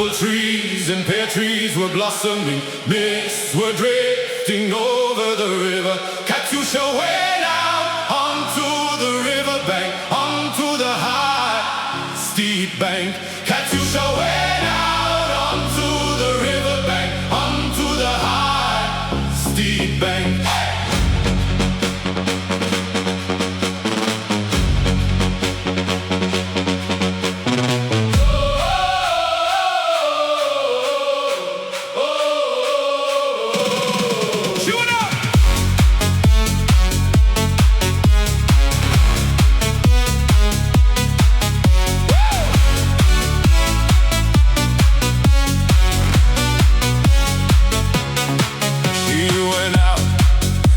Apple trees and pear trees were blossoming, mists were drifting over the river. Katiusha went out onto the riverbank, onto the high, steep bank. Katiusha went out onto the riverbank, onto the high, steep bank.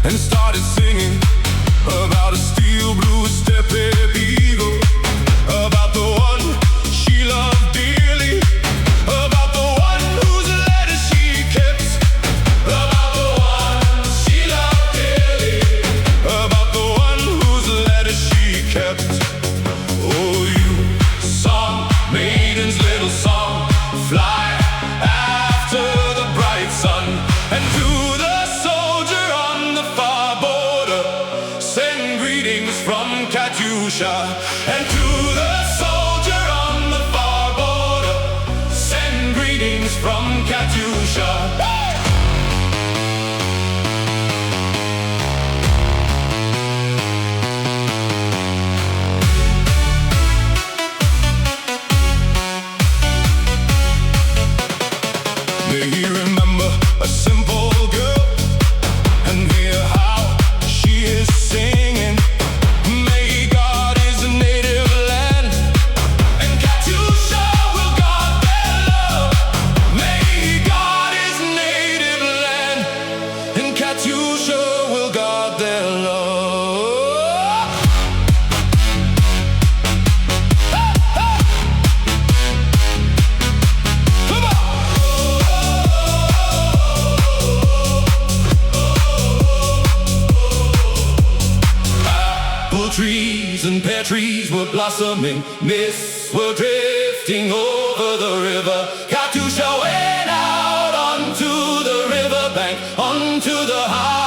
And started singing about a steel blue steppe eagle, about the one she loved dearly, about the one whose letter she kept, about the one she loved dearly, about the one whose letter she kept. Oh, you song maiden's little song, fly after the bright sun, and to the from Katiusha, and to the soldier on the far border, send greetings from Katiusha. May he remember a simple girl and hear how she is singing. Katiusha will guard their love. Come on! Apple trees and pear trees were blossoming, mists were drifting over the river. Katiusha went out onto the riverbank, onto the high